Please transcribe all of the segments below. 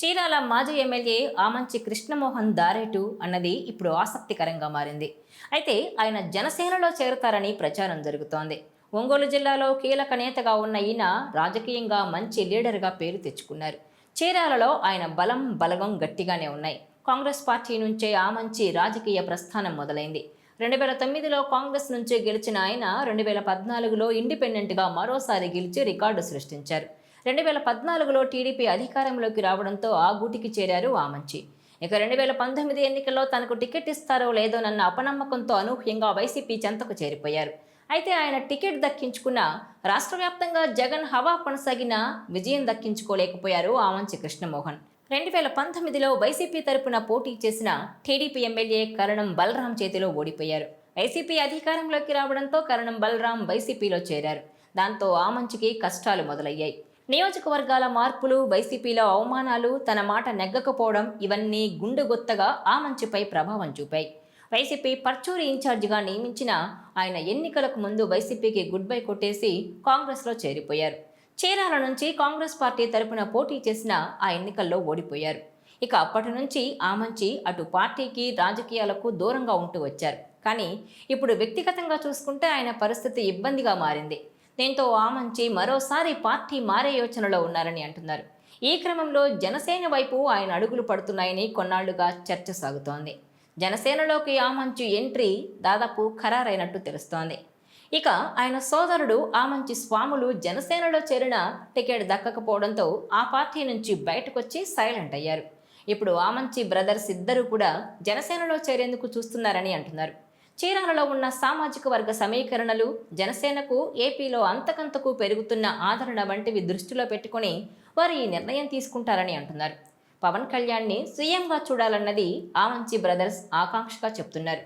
చీరాల మాజీ ఎమ్మెల్యే ఆమంచి కృష్ణమోహన్ దారేటు అన్నది ఇప్పుడు ఆసక్తికరంగా మారింది. అయితే ఆయన జనసేనలో చేరతారని ప్రచారం జరుగుతోంది. ఒంగోలు జిల్లాలో కీలక నేతగా ఉన్న ఈయన రాజకీయంగా మంచి లీడర్గా పేరు తెచ్చుకున్నారు. చీరాలలో ఆయన బలగం గట్టిగానే ఉన్నాయి. కాంగ్రెస్ పార్టీ నుంచే ఆమంచి రాజకీయ ప్రస్థానం మొదలైంది. 2009లో కాంగ్రెస్ నుంచి గెలిచిన ఆయన 2014లో ఇండిపెండెంట్గా మరోసారి గెలిచి రికార్డు సృష్టించారు. 2014లో టీడీపీ అధికారంలోకి రావడంతో ఆ గూటికి చేరారు ఆమంచి. ఇక 2019 ఎన్నికల్లో తనకు టికెట్ ఇస్తారో లేదోనన్న అపనమ్మకంతో అనూహ్యంగా వైసీపీ చెంతకు చేరిపోయారు. అయితే ఆయన టికెట్ దక్కించుకున్న రాష్ట్ర వ్యాప్తంగా జగన్ హవా కొనసాగిన విజయం దక్కించుకోలేకపోయారు ఆమంచి కృష్ణమోహన్. 2019లో వైసీపీ తరపున పోటీ చేసిన టీడీపీ ఎమ్మెల్యే కరణం బలరాం చేతిలో ఓడిపోయారు. వైసీపీ అధికారంలోకి రావడంతో కరణం బలరాం వైసీపీలో చేరారు. దాంతో ఆమంచికి కష్టాలు మొదలయ్యాయి. నియోజకవర్గాల మార్పులు, వైసీపీలో అవమానాలు, తన మాట నెగ్గకపోవడం ఇవన్నీ గుండుగొత్తగా ఆమంచిపై ప్రభావం చూపాయి. వైసీపీ పర్చూరి ఇన్ఛార్జిగా నియమించిన ఆయన ఎన్నికలకు ముందు వైసీపీకి గుడ్ బై కొట్టేసి కాంగ్రెస్లో చేరిపోయారు. చీరాల నుంచి కాంగ్రెస్ పార్టీ తరపున పోటీ చేసిన ఆ ఎన్నికల్లో ఓడిపోయారు. ఇక అప్పటి నుంచి ఆమంచి అటు పార్టీకి, రాజకీయాలకు దూరంగా ఉంటూ వచ్చారు. కానీ ఇప్పుడు వ్యక్తిగతంగా చూసుకుంటే ఆయన పరిస్థితి ఇబ్బందిగా మారింది. దీంతో ఆమంచి మరోసారి పార్టీ మారే యోచనలో ఉన్నారని అంటున్నారు. ఈ క్రమంలో జనసేన వైపు ఆయన అడుగులు పడుతున్నాయని కొన్నాళ్లుగా చర్చ సాగుతోంది. జనసేనలోకి ఆమంచి ఎంట్రీ దాదాపు ఖరారైనట్టు తెలుస్తోంది. ఇక ఆయన సోదరుడు ఆమంచి స్వాములు జనసేనలో చేరిన టికెట్ దక్కకపోవడంతో ఆ పార్టీ నుంచి బయటకొచ్చి సైలెంట్ అయ్యారు. ఇప్పుడు ఆమంచి బ్రదర్స్ ఇద్దరూ కూడా జనసేనలో చేరేందుకు చూస్తున్నారని అంటున్నారు. చీరాలలో ఉన్న సామాజిక వర్గ సమీకరణలు, జనసేనకు ఏపీలో అంతకంతకు పెరుగుతున్న ఆదరణ వంటివి దృష్టిలో పెట్టుకుని వారు ఈ నిర్ణయం తీసుకుంటారని అంటున్నారు. పవన్ కళ్యాణ్ని సీఎంగా చూడాలన్నది ఆమంచి బ్రదర్స్ ఆకాంక్షగా చెప్తున్నారు.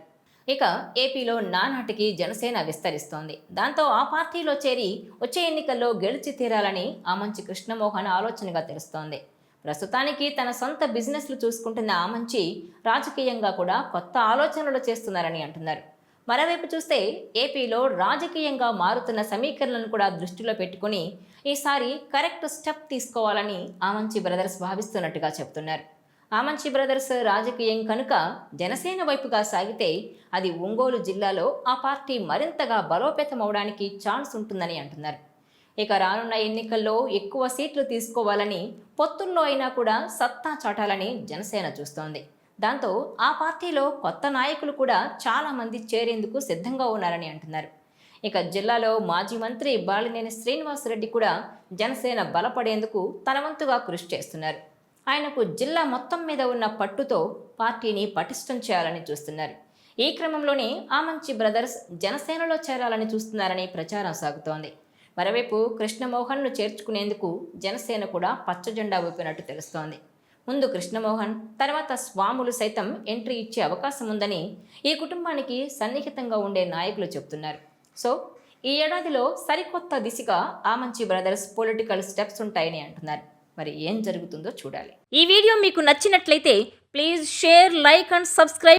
ఇక ఏపీలో నానాటికి జనసేన విస్తరిస్తోంది. దాంతో ఆ పార్టీలో చేరి వచ్చే ఎన్నికల్లో గెలిచి తీరాలని ఆమంచి కృష్ణమోహన్ ఆలోచనగా తెలుస్తోంది. ప్రస్తుతానికి తన సొంత బిజినెస్లు చూసుకుంటున్న ఆమంచి రాజకీయంగా కూడా కొత్త ఆలోచనలు చేస్తున్నారని అంటున్నారు. మరోవైపు చూస్తే ఏపీలో రాజకీయంగా మారుతున్న సమీకరణలను కూడా దృష్టిలో పెట్టుకుని ఈసారి కరెక్ట్ స్టెప్ తీసుకోవాలని ఆమంచి బ్రదర్స్ భావిస్తున్నట్టుగా చెబుతున్నారు. ఆమంచి బ్రదర్స్ రాజకీయం కనుక జనసేన వైపుగా సాగితే అది ఒంగోలు జిల్లాలో ఆ పార్టీ మరింతగా బలోపేతమవడానికి ఛాన్స్ ఉంటుందని అంటున్నారు. ఇక రానున్న ఎన్నికల్లో ఎక్కువ సీట్లు తీసుకోవాలని, పొత్తుల్లో అయినా కూడా సత్తా చాటాలని జనసేన చూస్తోంది. దాంతో ఆ పార్టీలో కొత్త నాయకులు కూడా చాలామంది చేరేందుకు సిద్ధంగా ఉన్నారని అంటున్నారు. ఇక జిల్లాలో మాజీ మంత్రి బాలినేని శ్రీనివాసరెడ్డి కూడా జనసేన బలపడేందుకు తన వంతుగా కృషి చేస్తున్నారు. ఆయనకు జిల్లా మొత్తం మీద ఉన్న పట్టుతో పార్టీని పటిష్టం చేయాలని చూస్తున్నారు. ఈ క్రమంలోనే ఆమంచి బ్రదర్స్ జనసేనలో చేరాలని చూస్తున్నారని ప్రచారం సాగుతోంది. మరోవైపు కృష్ణమోహన్ను చేర్చుకునేందుకు జనసేన కూడా పచ్చజెండా ఊపినట్టు తెలుస్తోంది. ముందు కృష్ణమోహన్, తర్వాత స్వాములు సైతం ఎంట్రీ ఇచ్చే అవకాశం ఉందని ఈ కుటుంబానికి సన్నిహితంగా ఉండే నాయకులు చెబుతున్నారు. సో ఈ ఏడాదిలో సరికొత్త దిశగా ఆమంచి బ్రదర్స్ పొలిటికల్ స్టెప్స్ ఉంటాయని అంటున్నారు. మరి ఏం జరుగుతుందో చూడాలి. ఈ వీడియో మీకు నచ్చినట్లయితే please share, like and subscribe.